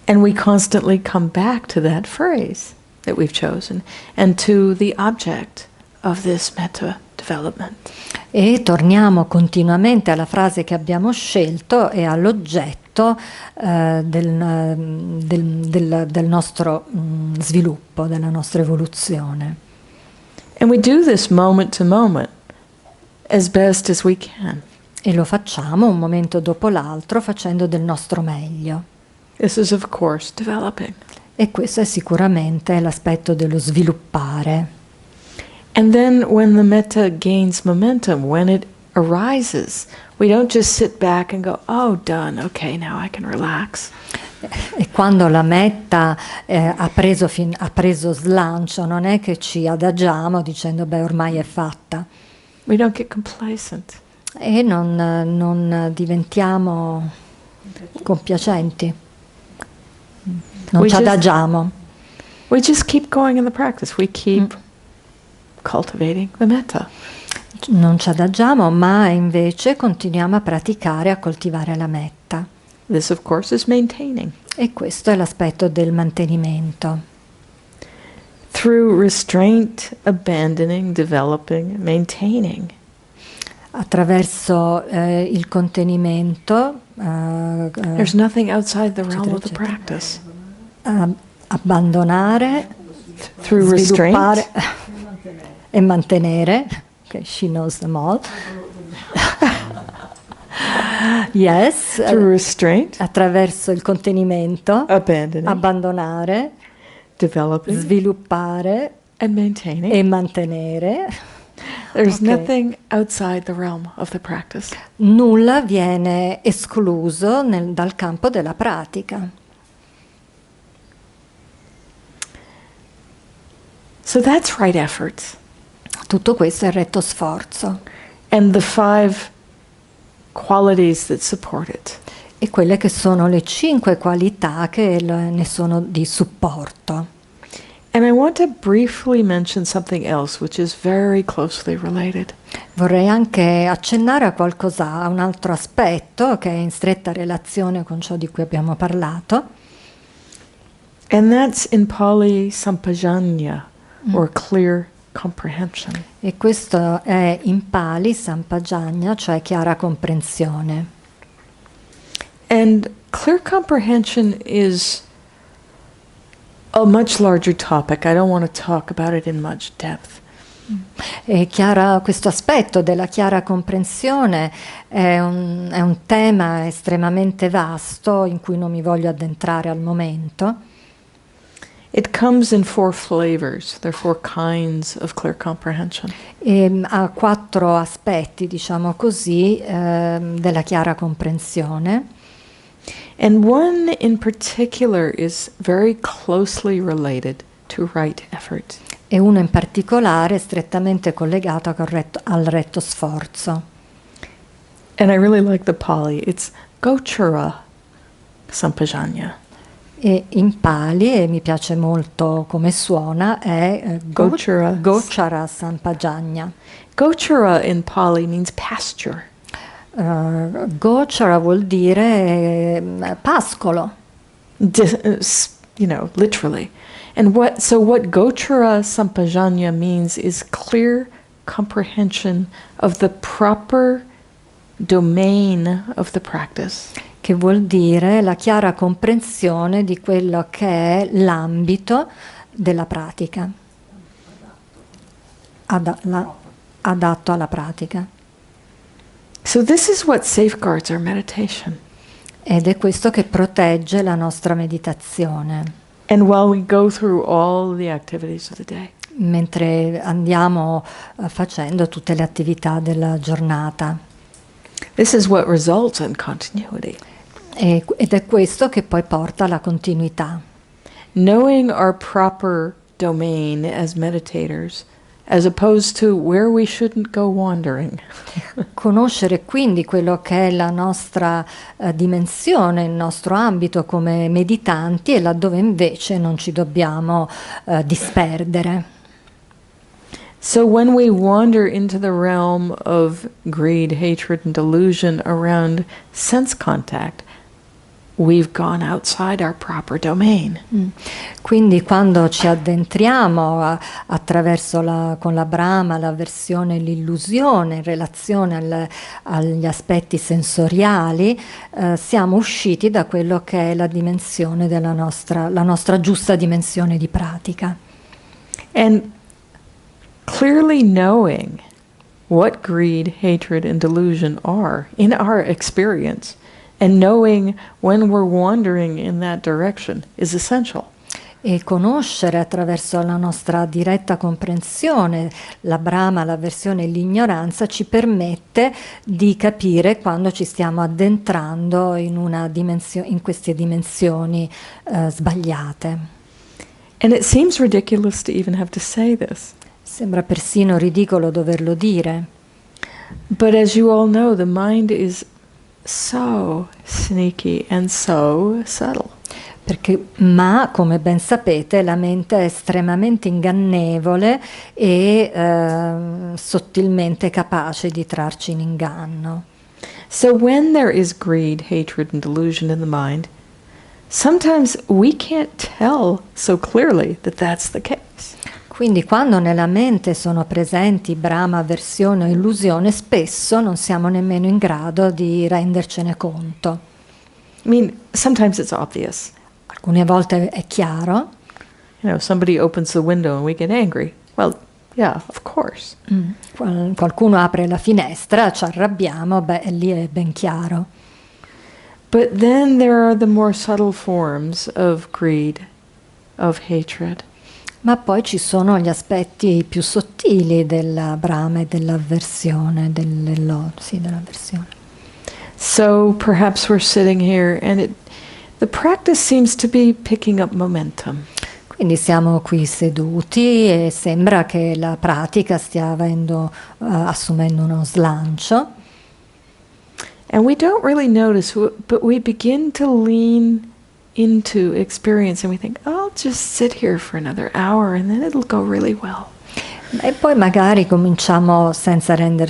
And we constantly come back to that phrase that we've chosen and to the object of this metta development. E torniamo continuamente alla frase che abbiamo scelto e all'oggetto del nostro sviluppo, della nostra evoluzione. And we do this moment to moment as best as we can. E lo facciamo un momento dopo l'altro facendo del nostro meglio. This is of course developing. E questo è sicuramente l'aspetto dello sviluppare. And then when the metta gains momentum, when it arises, we don't just sit back and go, oh, done, okay, now I can relax. E quando la metta ha preso slancio, non è che ci adagiamo dicendo, beh, ormai è fatta. We don't get complacent. E non diventiamo compiacenti. Non ci adagiamo. We just keep going in the practice. We keep cultivating the metta. Non ci adagiamo, ma invece continuiamo a praticare, a coltivare la metta. This, of course, is maintaining. E questo è l'aspetto del mantenimento. Through restraint, abandoning, developing, maintaining. Attraverso il contenimento. There's nothing outside the realm of the practice. Abbandonare, through sviluppare e mantenere. Okay, she knows them all. Yes. Through restraint. Attraverso il contenimento. Abandoning. Abbandonare. Developing. Sviluppare. And maintaining. E mantenere. There's nothing outside the realm of the practice. Nulla viene escluso dal campo della pratica. So that's right effort. Tutto questo è il retto sforzo. And the 5 qualities that support it. E quelle che sono le 5 qualità che ne sono di supporto. And I want to briefly mention something else which is very closely related. Vorrei anche accennare a un altro aspetto che è in stretta relazione con ciò di cui abbiamo parlato. And that's in Pali sampajanya, or clear comprehension. E questo è in Pali sampajanya, cioè chiara comprensione. And clear comprehension is a much larger topic. I don't want to talk about it in much depth. E questo aspetto della chiara comprensione è un tema estremamente vasto in cui non mi voglio addentrare al momento. It comes in 4 flavors. There are 4 kinds of clear comprehension. E ha 4 aspetti, diciamo così, della chiara comprensione. And one in particular is very closely related to right effort. E uno in particolare è strettamente collegato al retto sforzo. And I really like the Pali. It's Gochara Sampajanya. E in Pali, e mi piace molto come suona, è Gochara. Gochara Sampajanya. Gochara in Pali means pasture. Gochara vuol dire pascolo. Literally. And what Gochara Sampajanya means is clear comprehension of the proper domain of the practice. Che vuol dire la chiara comprensione di quello che è l'ambito della pratica, adatto alla pratica. So this is what safeguards our meditation. Ed è questo che protegge la nostra meditazione. And while we go through all the activities of the day. Mentre andiamo facendo tutte le attività della giornata. This is what results in continuity. Ed è questo che poi porta alla continuità. Knowing our proper domain as meditators, as opposed to where we shouldn't go wandering. Conoscere quindi quello che è la nostra dimensione, il nostro ambito come meditanti e laddove invece non ci dobbiamo disperdere. So when we wander into the realm of greed, hatred, and delusion around sense contact, we've gone outside our proper domain. Quindi quando ci addentriamo attraverso con la Brahma, l'avversione e l'illusione in relazione agli aspetti sensoriali, siamo usciti da quello che è la dimensione la nostra giusta dimensione di pratica. And clearly knowing what greed, hatred, and delusion are in our experience, and knowing when we're wandering in that direction is essential. E conoscere attraverso la nostra diretta comprensione la Brahma, l'avversione e l'ignoranza ci permette di capire quando ci stiamo addentrando in queste dimensioni sbagliate. And it seems ridiculous to even have to say this. Sembra persino ridicolo doverlo dire. But as you all know, the mind is so sneaky and so subtle. Ma, come ben sapete, la mente è estremamente ingannevole e sottilmente capace di trarci in inganno. So when there is greed, hatred, and delusion in the mind, sometimes we can't tell so clearly that that's the case. Quindi quando nella mente sono presenti Brahma, avversione o illusione, spesso non siamo nemmeno in grado di rendercene conto. I mean, sometimes it's obvious. Alcune volte è chiaro. Somebody opens the window and we get angry. Well, yeah, of course. Qualcuno apre la finestra, ci arrabbiamo, lì è ben chiaro. But then there are the more subtle forms of greed, of hatred. Ma poi ci sono gli aspetti più sottili della Brahma e dell'avversione, dell'avversione. So perhaps we're sitting here and the practice seems to be picking up momentum. Quindi siamo qui seduti e sembra che la pratica stia assumendo uno slancio. And we don't really notice, but we begin to lean into experience and we think, I'll just sit here for another hour and then it'll go really well. E poi magari cominciamo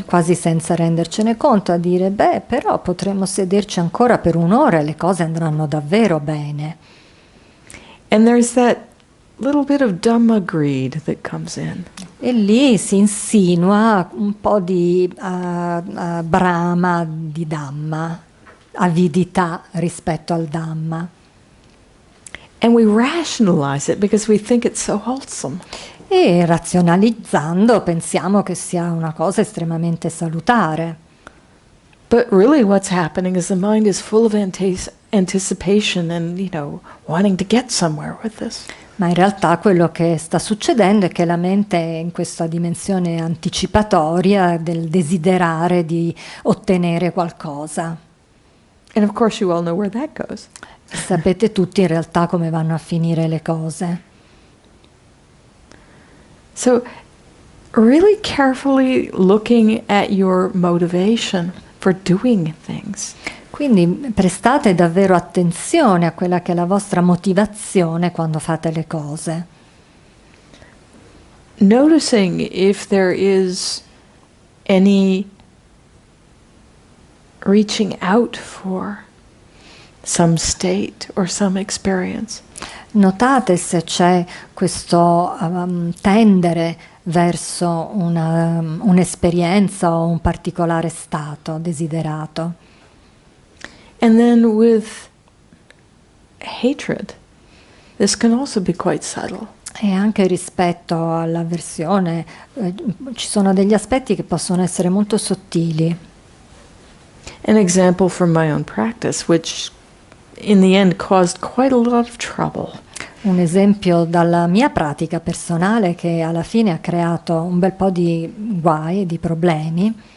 quasi senza rendercene conto a dire, però potremmo sederci ancora per un'ora e le cose andranno davvero bene. And there's that little bit of Dhamma greed that comes in. E lì si insinua un po' di Brahma, di Dhamma, avidità rispetto al Dhamma. And we rationalize it because we think it's so wholesome. E razionalizzando pensiamo che sia una cosa estremamente salutare. But really what's happening is the mind is full of anticipation and, wanting to get somewhere with this. Ma in realtà quello che sta succedendo è che la mente è in questa dimensione anticipatoria del desiderare di ottenere qualcosa. And of course you all know where that goes. Sapete tutti in realtà come vanno a finire le cose. So really carefully looking at your motivation for doing things. Quindi prestate davvero attenzione a quella che è la vostra motivazione quando fate le cose. Noticing if there is any reaching out for some state or some experience. Notate se c'è questo tendere verso un'esperienza o un particolare stato desiderato. And then with hatred, this can also be quite subtle. E anche rispetto all'avversione ci sono degli aspetti che possono essere molto sottili. An example from my own practice, which in the end caused quite a lot of trouble. Un esempio dalla mia pratica personale che alla fine ha creato un bel po' di guai e di problemi.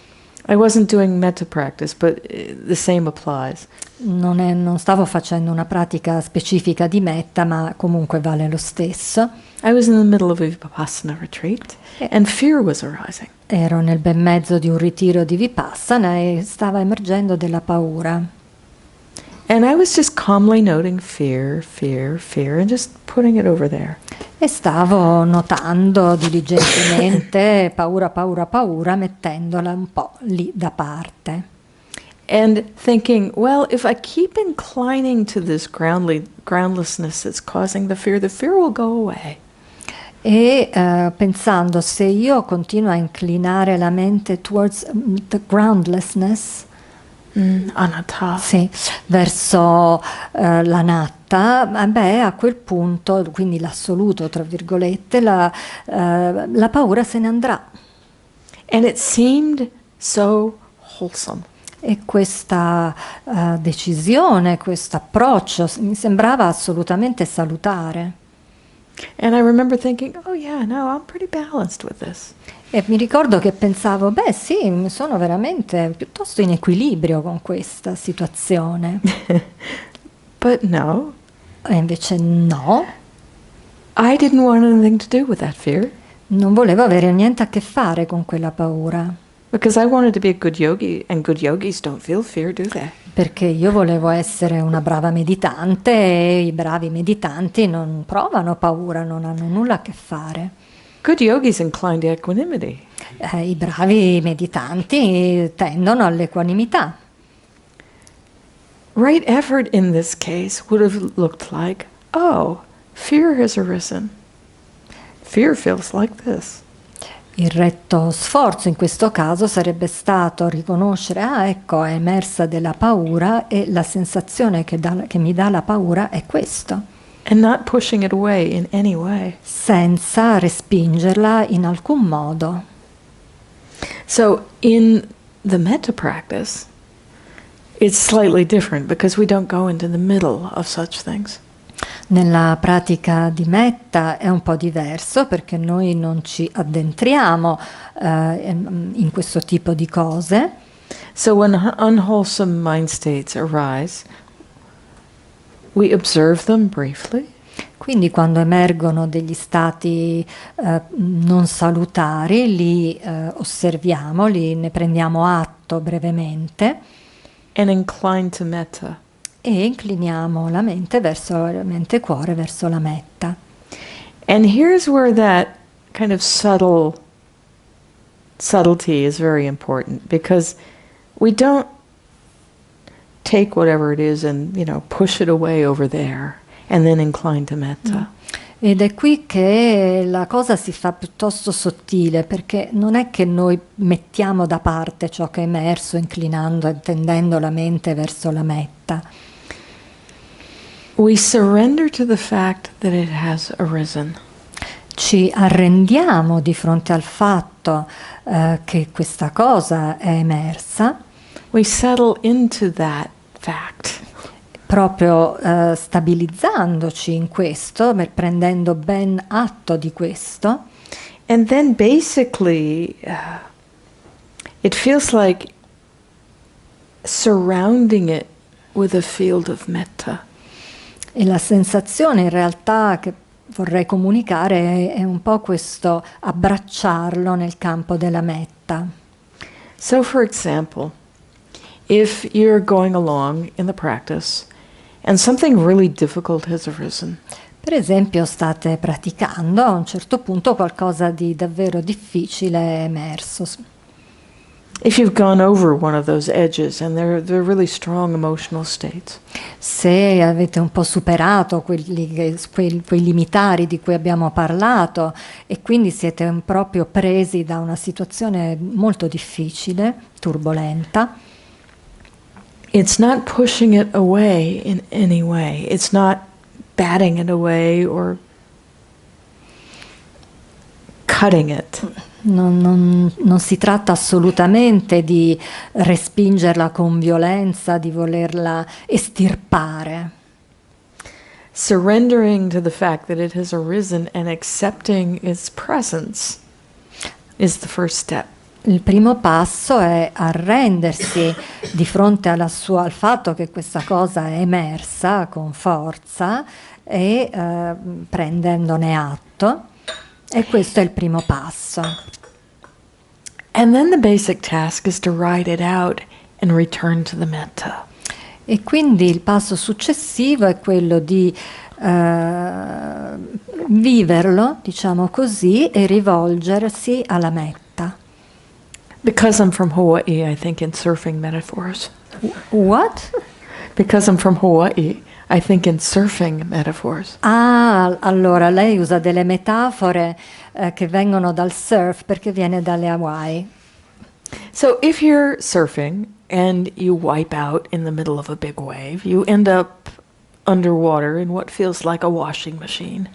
I wasn't doing metta practice, but the same applies. Non stavo facendo una pratica specifica di metta, ma comunque vale lo stesso. I was in the middle of a Vipassana retreat and fear was arising. Ero nel bel mezzo di un ritiro di Vipassana e stava emergendo della paura. And I was just calmly noting fear, fear, fear, and just putting it over there. E stavo notando diligentemente paura, paura, paura, mettendola un po' lì da parte. And thinking, well, if I keep inclining to this groundlessness that's causing the fear will go away. E pensando, se io continuo a inclinare la mente towards the groundlessness, anatta. sì, verso l'anatta, beh, a quel punto, quindi l'assoluto, tra virgolette, la paura se ne andrà. And it seemed so wholesome. E questa decisione, questo approccio mi sembrava assolutamente salutare. And I remember thinking, oh yeah, no, I'm pretty balanced with this. E mi ricordo che pensavo, beh sì, sono veramente piuttosto in equilibrio con questa situazione. But no. E invece no. I didn't want anything to do with that fear. Non volevo avere niente a che fare con quella paura. Because I wanted to be a good yogi, and good yogis don't feel fear, do they? Perché io volevo essere una brava meditante e i bravi meditanti non provano paura, non hanno nulla a che fare. Good yogis incline to equanimity. I bravi meditanti tendono all'equanimità. Right effort in this case would have looked like, oh, fear has arisen. Fear feels like this. Il retto sforzo in questo caso sarebbe stato riconoscere, ecco, è emersa della paura e la sensazione che mi dà la paura è questo. And not pushing it away in any way. Senza respingerla in alcun modo. So in the metta practice, it's slightly different because we don't go into the middle of such things. Nella pratica di metta è un po' diverso perché noi non ci addentriamo in questo tipo di cose. So when unwholesome mind states arise, we observe them briefly. Quindi quando emergono degli stati non salutari, li osserviamo, ne prendiamo atto brevemente. And incline to metta. E incliniamo la mente verso la mente cuore, verso la metta. And here's where that kind of subtlety is very important, because we don't take whatever it is and, push it away over there and then incline to metta. Ed è qui che la cosa si fa piuttosto sottile, perché non è che noi mettiamo da parte ciò che è emerso, inclinando e tendendo la mente verso la metta. We surrender to the fact that it has arisen. Ci arrendiamo di fronte al fatto che questa cosa è emersa. We settle into that fact. Proprio stabilizzandoci in questo, prendendo ben atto di questo. And then basically it feels like surrounding it with a field of metta. E la sensazione in realtà che vorrei comunicare è un po' questo abbracciarlo nel campo della metta. So for example, if you're going along in the practice and something really difficult has arisen. Per esempio, state praticando, a un certo punto qualcosa di davvero difficile è emerso. If you've gone over one of those edges and they're really strong emotional states. Se avete un po' superato quei limitari di cui abbiamo parlato e quindi siete proprio presi da una situazione molto difficile, turbolenta. It's not pushing it away in any way. It's not batting it away or cutting it. Non si tratta assolutamente di respingerla con violenza, di volerla estirpare. Surrendering to the fact that it has arisen and accepting its presence is the first step. Il primo passo è arrendersi di fronte al fatto che questa cosa è emersa con forza e prendendone atto. E questo è il primo passo. And then the basic task is to ride it out and return to the metta. E quindi il passo successivo è quello di viverlo, diciamo così, e rivolgersi alla metta. Because I'm from Hawaii, I think in surfing metaphors. What? Because I'm from Hawaii, I think in surfing metaphors. Ah, allora lei usa delle metafore che vengono dal surf perché viene dalle Hawaii. So if you're surfing and you wipe out in the middle of a big wave, you end up underwater in what feels like a washing machine.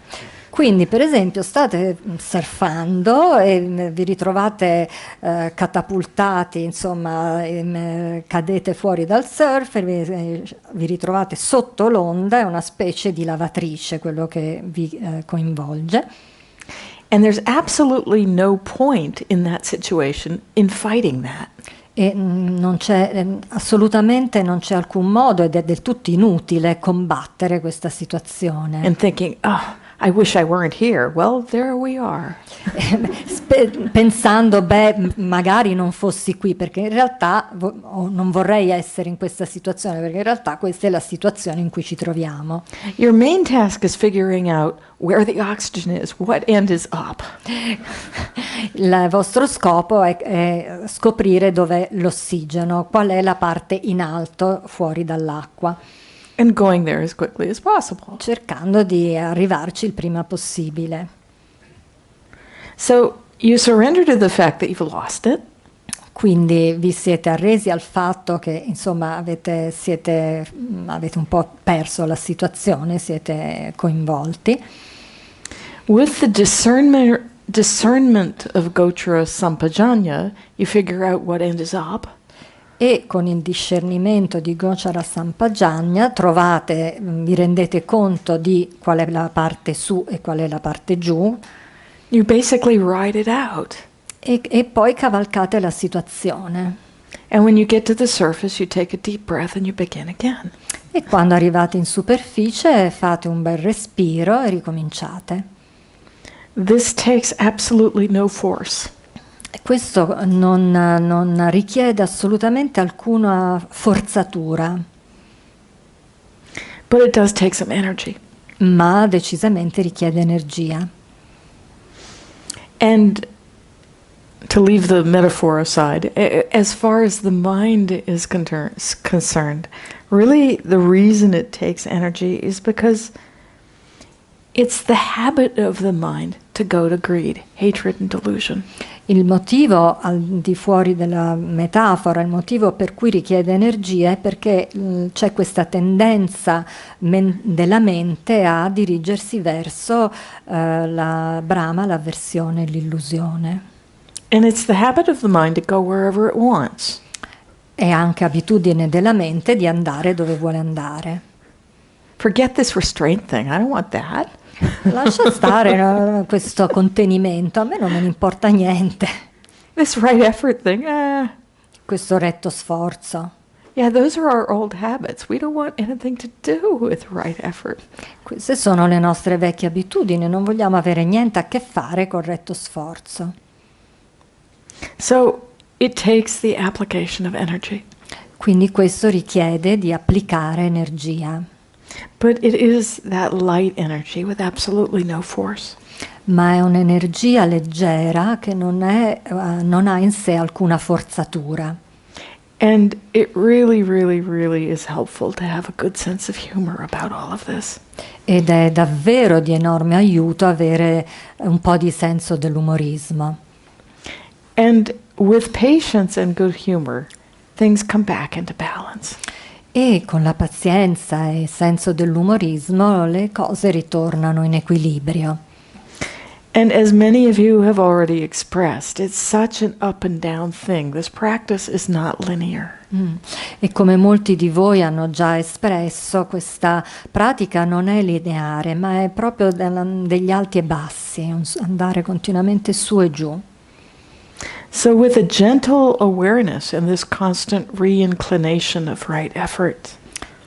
Quindi, per esempio, state surfando e vi ritrovate catapultati, insomma, cadete fuori dal surf e vi ritrovate sotto l'onda, è una specie di lavatrice quello che vi coinvolge. And there's absolutely no point in that situation in fighting that. E non c'è assolutamente non c'è alcun modo ed è del tutto inutile combattere questa situazione. And thinking, oh, I wish I weren't here. Well, there we are. Pensando, magari non fossi qui, perché in realtà non vorrei essere in questa situazione, perché in realtà questa è la situazione in cui ci troviamo. Your main task is figuring out where the oxygen is, what end is up. Il vostro scopo è scoprire dov'è l'ossigeno, qual è la parte in alto fuori dall'acqua. And going there as quickly as possible. Cercando di arrivarci il prima possibile. So you surrender to the fact that you've lost it. Quindi vi siete arresi al fatto che, insomma, avete un po' perso la situazione, siete coinvolti. With the discernment of Gochara Sampajanya, you figure out what end is up. E con il discernimento di Gochara Sampajanya vi rendete conto di qual è la parte su e qual è la parte giù. You basically ride it out. E poi cavalcate la situazione. And when you get to the surface, you take a deep breath and you begin again. E quando arrivate in superficie fate un bel respiro e ricominciate. This takes absolutely no force. Questo non richiede assolutamente alcuna forzatura. But it does take some energy. Ma decisamente richiede energia. And to leave the metaphor aside, as far as the mind is concerned, really the reason it takes energy is because it's the habit of the mind to go to greed, hatred and delusion. Il motivo, al di fuori della metafora, il motivo per cui richiede energia è perché c'è questa tendenza della mente a dirigersi verso la brama, l'avversione, l'illusione. And it's the habit of the mind to go wherever it wants. È anche abitudine della mente di andare dove vuole andare. Forget this restraint thing. I don't want that. Lascia stare questo contenimento, a me non me ne importa niente. This right effort thing, Questo retto sforzo. Yeah, those are our old habits. We don't want anything to do with right effort. Queste sono le nostre vecchie abitudini, non vogliamo avere niente a che fare col retto sforzo. So it takes the application of energy. Quindi questo richiede di applicare energia. But it is that light energy with absolutely no force. Ma è un'energia leggera che non ha in sé alcuna forzatura. And it really, really, really is helpful to have a good sense of humor about all of this. Ed è davvero di enorme aiuto avere un po' di senso dell'umorismo. And with patience and good humor, things come back into balance. E con la pazienza e senso dell'umorismo le cose ritornano in equilibrio. And as many of you have already expressed, it's such an up and down thing. This practice is not linear. E come molti di voi hanno già espresso, questa pratica non è lineare, ma è proprio degli alti e bassi, andare continuamente su e giù. So with a gentle awareness and this constant reinclination of right effort,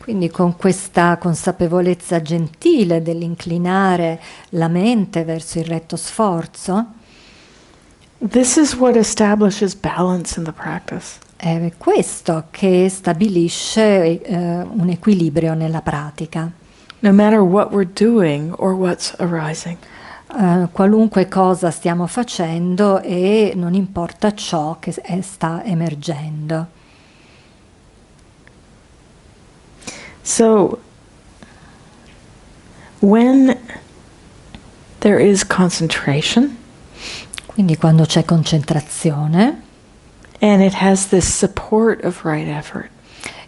Quindi con questa consapevolezza gentile dell'inclinare la mente verso il retto sforzo, this is what establishes balance in the practice. è questo che stabilisce un equilibrio nella pratica. No matter what we're doing or what's arising. Qualunque cosa stiamo facendo e non importa ciò che sta emergendo. So, when there is concentration, Quindi quando c'è concentrazione and it has this support of right effort,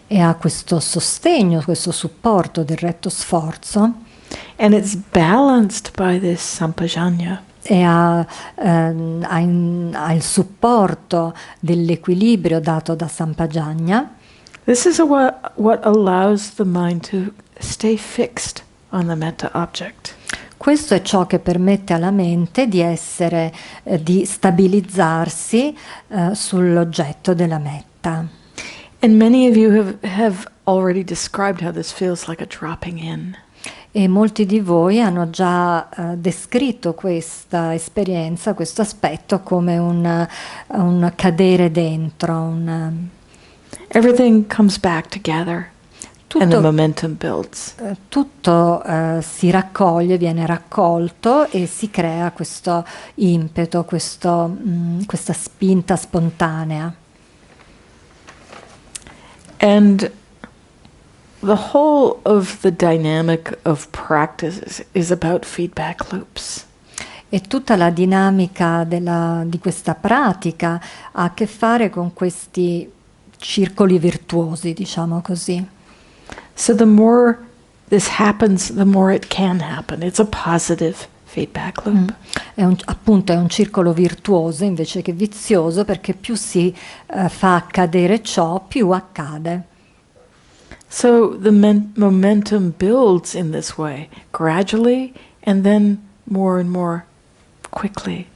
e ha questo sostegno, questo supporto del retto sforzo, and it's balanced by this sampajanya, e ha il supporto dell'equilibrio dato da Sampajanya, this is what allows the mind to stay fixed on the metta object. questo è ciò che permette alla mente di stabilizzarsi sull'oggetto della metta. And many of you have already described how this feels like a dropping in. E molti di voi hanno già descritto questa esperienza, questo aspetto come un cadere dentro, Everything comes back together and the momentum builds. tutto si raccoglie, viene raccolto e si crea questo impeto, questa spinta spontanea. And the whole of the dynamic of practice is about feedback loops. E tutta la dinamica di questa pratica ha a che fare con questi circoli virtuosi, diciamo così. So the more this happens, the more it can happen. It's a positive feedback loop. Appunto è un circolo virtuoso invece che vizioso, perché più si fa accadere ciò, più accade. So the momentum builds in this way, gradually and then more and more quickly.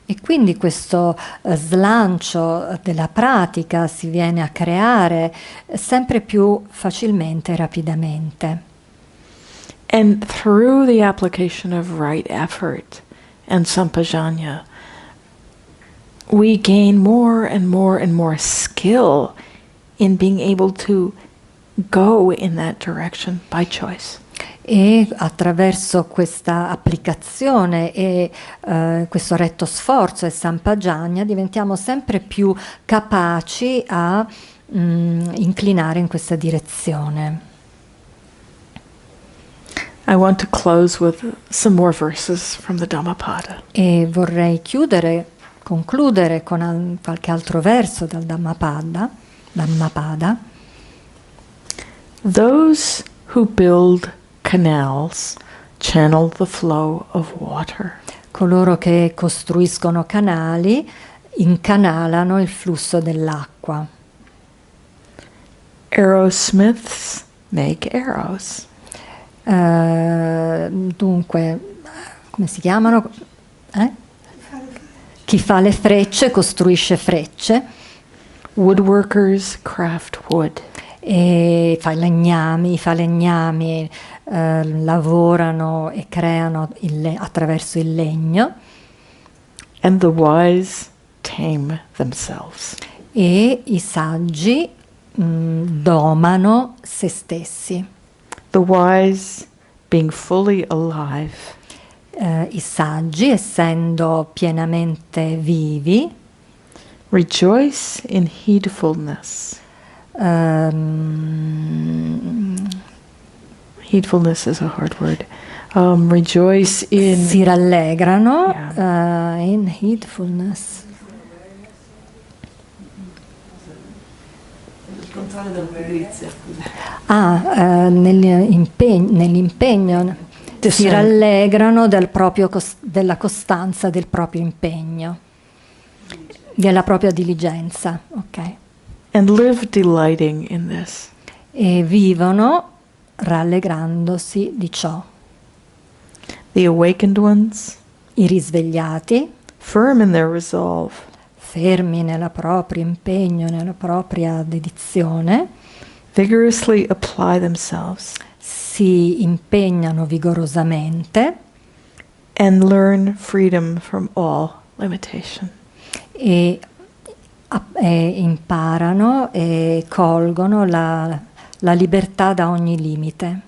E quindi questo slancio della pratica si viene a creare sempre più facilmente e rapidamente. And through the application of right effort and sampajanya, we gain more and more and more skill in being able to go in that direction by choice. E attraverso questa applicazione e questo retto sforzo e sampajanya diventiamo sempre più capaci a inclinare in questa direzione. I want to close with some more verses from the Dhammapada. E vorrei concludere con qualche altro verso dal Dhammapada. Those who build canals channel the flow of water. Coloro che costruiscono canali incanalano il flusso dell'acqua. Arrowsmiths make arrows. Dunque, come si chiamano? Chi fa le frecce costruisce frecce. Woodworkers craft wood. E i falegnami lavorano e creano attraverso il legno. And the wise tame themselves. E i saggi domano se stessi. The wise being fully alive. I saggi, essendo pienamente vivi, Rejoice in heedfulness. Heedfulness is a hard word. Rejoice in... si rallegrano in heedfulness. Il contrario della pigrizia. Nell'impegno si rallegrano della costanza del proprio impegno, della propria diligenza. Okay. And live delighting in this. E vivono rallegrandosi di ciò. The awakened ones, I risvegliati, firm in their resolve, fermi nel proprio impegno, nella propria dedizione, vigorously apply themselves, si impegnano vigorosamente and learn freedom from all limitation. e imparano e colgono la libertà da ogni limite.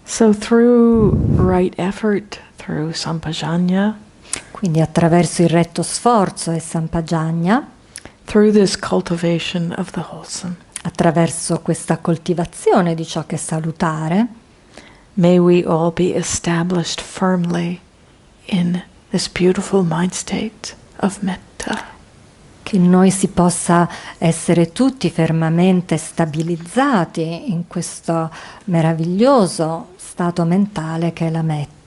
So through right effort, through sampajanya, Quindi attraverso il retto sforzo e sampajanya, through this cultivation of the wholesome, attraverso questa coltivazione di ciò che è salutare, may we all be established firmly in this beautiful mind state of metta. che noi si possa essere tutti fermamente stabilizzati in questo meraviglioso stato mentale che è la metta.